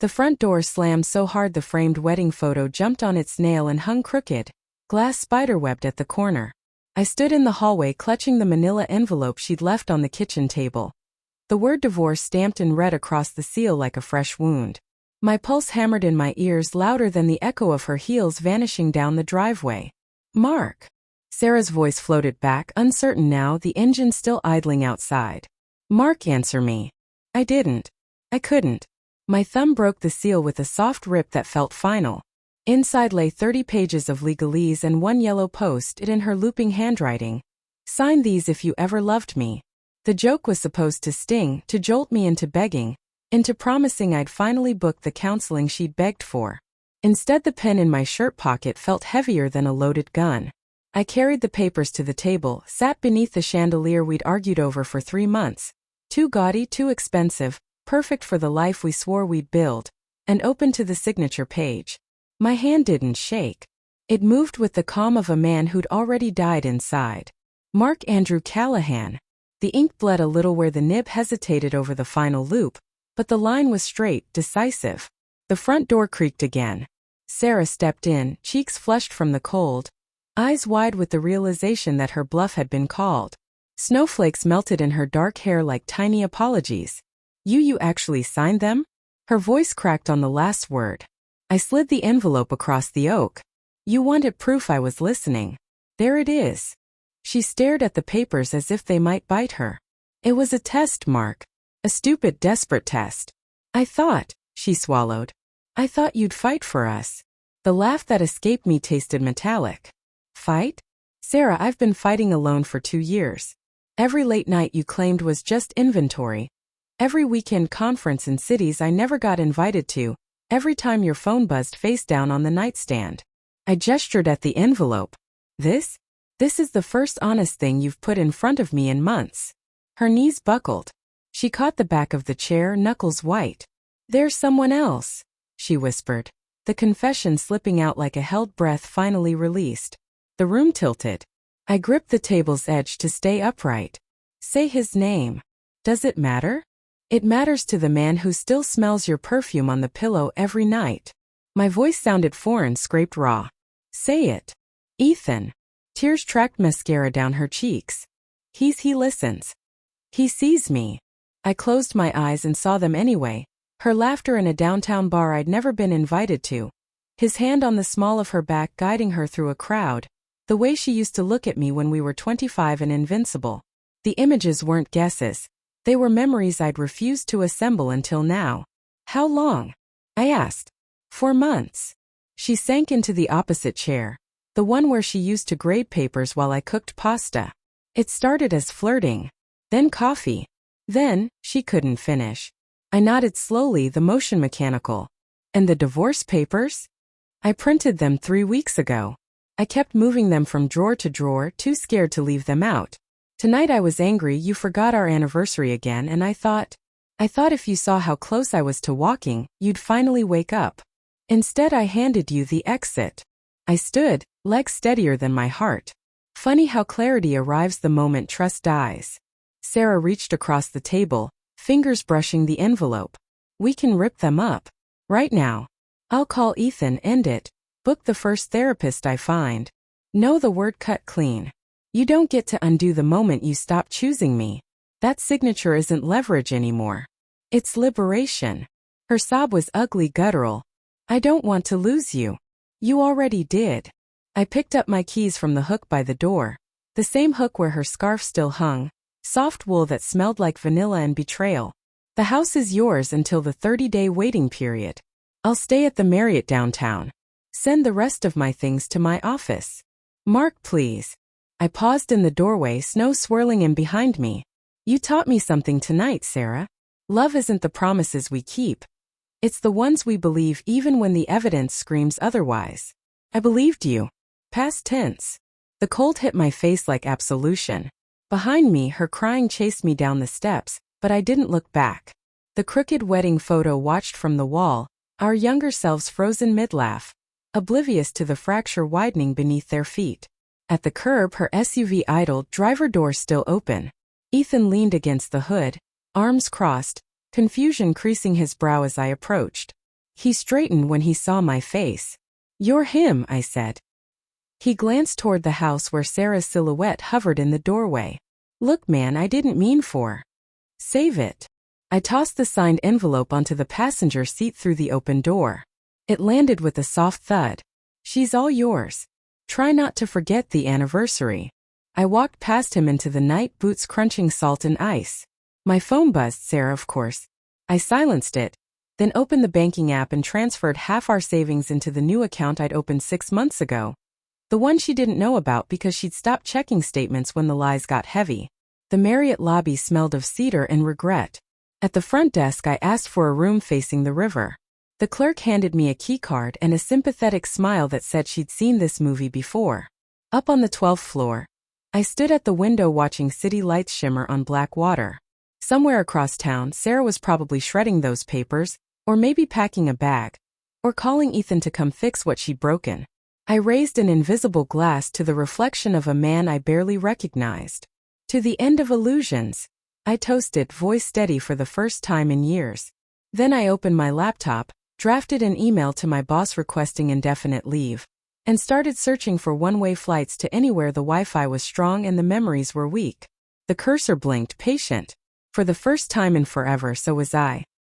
The front door slammed so hard the framed wedding photo jumped on its nail and hung crooked, glass spiderwebbed at the corner. I stood in the hallway clutching the manila envelope she'd left on the kitchen table. The word divorce stamped in red across the seal like a fresh wound. My pulse hammered in my ears louder than the echo of her heels vanishing down the driveway. "Mark." Sarah's voice floated back, uncertain now, the engine still idling outside. "Mark, answer me." I didn't. I couldn't. My thumb broke the seal with a soft rip that felt final. Inside lay 30 pages of legalese and one yellow post-it in her looping handwriting. "Sign these if you ever loved me." The joke was supposed to sting, to jolt me into begging, into promising I'd finally booked the counseling she'd begged for. Instead, the pen in my shirt pocket felt heavier than a loaded gun. I carried the papers to the table, sat beneath the chandelier we'd argued over for 3 months. Too gaudy, too expensive, perfect for the life we swore we'd build, and opened to the signature page. My hand didn't shake. It moved with the calm of a man who'd already died inside. Mark Andrew Callahan. The ink bled a little where the nib hesitated over the final loop, but the line was straight, decisive. The front door creaked again. Sarah stepped in, cheeks flushed from the cold, eyes wide with the realization that her bluff had been called. Snowflakes melted in her dark hair like tiny apologies. You actually signed them?" Her voice cracked on the last word. I slid the envelope across the oak. "You wanted proof I was listening. There it is." She stared at the papers as if they might bite her. "It was a test, Mark. A stupid, desperate test. I thought," she swallowed, "I thought you'd fight for us." The laugh that escaped me tasted metallic. "Fight? Sarah, I've been fighting alone for 2 years. Every late night you claimed was just inventory. Every weekend conference in cities I never got invited to. Every time your phone buzzed face down on the nightstand." I gestured at the envelope. This is the first honest thing you've put in front of me in months." Her knees buckled. She caught the back of the chair, knuckles white. "There's someone else," she whispered, the confession slipping out like a held breath finally released. The room tilted. I gripped the table's edge to stay upright. "Say his name." "Does it matter?" "It matters to the man who still smells your perfume on the pillow every night." My voice sounded foreign, scraped raw. "Say it." "Ethan." Tears tracked mascara down her cheeks. He listens. He sees me." I closed my eyes and saw them anyway. Her laughter in a downtown bar I'd never been invited to. His hand on the small of her back guiding her through a crowd. The way she used to look at me when we were 25 and invincible. The images weren't guesses. They were memories I'd refused to assemble until now. "How long?" I asked. "4 months." She sank into the opposite chair, the one where she used to grade papers while I cooked pasta. "It started as flirting. Then coffee. Then," she couldn't finish. I nodded slowly, the motion mechanical. "And the divorce papers?" "I printed them 3 weeks ago." I kept moving them from drawer to drawer, too scared to leave them out. "Tonight I was angry you forgot our anniversary again, and I thought if you saw how close I was to walking, you'd finally wake up. Instead I handed you the exit." I stood, legs steadier than my heart. Funny how clarity arrives the moment trust dies. Sarah reached across the table, fingers brushing the envelope. "We can rip them up. Right now. I'll call Ethan, end it. Book the first therapist I find." "No," the word cut clean. "You don't get to undo the moment you stop choosing me. That signature isn't leverage anymore. It's liberation." Her sob was ugly, guttural. "I don't want to lose you." "You already did." I picked up my keys from the hook by the door. The same hook where her scarf still hung. Soft wool that smelled like vanilla and betrayal. "The house is yours until the 30-day waiting period. I'll stay at the Marriott downtown. Send the rest of my things to my office." "Mark, please." I paused in the doorway, snow swirling in behind me. "You taught me something tonight, Sarah. Love isn't the promises we keep. It's the ones we believe even when the evidence screams otherwise." I believed you. Past tense. The cold hit my face like absolution. Behind me, her crying chased me down the steps, but I didn't look back. The crooked wedding photo watched from the wall, our younger selves frozen mid-laugh, oblivious to the fracture widening beneath their feet. At the curb, her SUV idled, driver door still open. Ethan leaned against the hood, arms crossed, confusion creasing his brow as I approached. He straightened when he saw my face. "You're him," I said. He glanced toward the house where Sarah's silhouette hovered in the doorway. "Look, man, I didn't mean for. Save it." I tossed the signed envelope onto the passenger seat through the open door. It landed with a soft thud. "She's all yours. Try not to forget the anniversary." I walked past him into the night, boots crunching salt and ice. My phone buzzed. Sarah, of course. I silenced it, then opened the banking app and transferred half our savings into the new account I'd opened 6 months ago. The one she didn't know about because she'd stopped checking statements when the lies got heavy. The Marriott lobby smelled of cedar and regret. At the front desk, I asked for a room facing the river. The clerk handed me a keycard and a sympathetic smile that said she'd seen this movie before. Up on the 12th floor, I stood at the window watching city lights shimmer on black water. Somewhere across town, Sarah was probably shredding those papers, or maybe packing a bag, or calling Ethan to come fix what she'd broken. I raised an invisible glass to the reflection of a man I barely recognized. "To the end of illusions," I toasted, voice steady for the first time in years. Then I opened my laptop, drafted an email to my boss requesting indefinite leave, and started searching for one-way flights to anywhere the Wi-Fi was strong and the memories were weak. The cursor blinked, patient. For the first time in forever, so was I.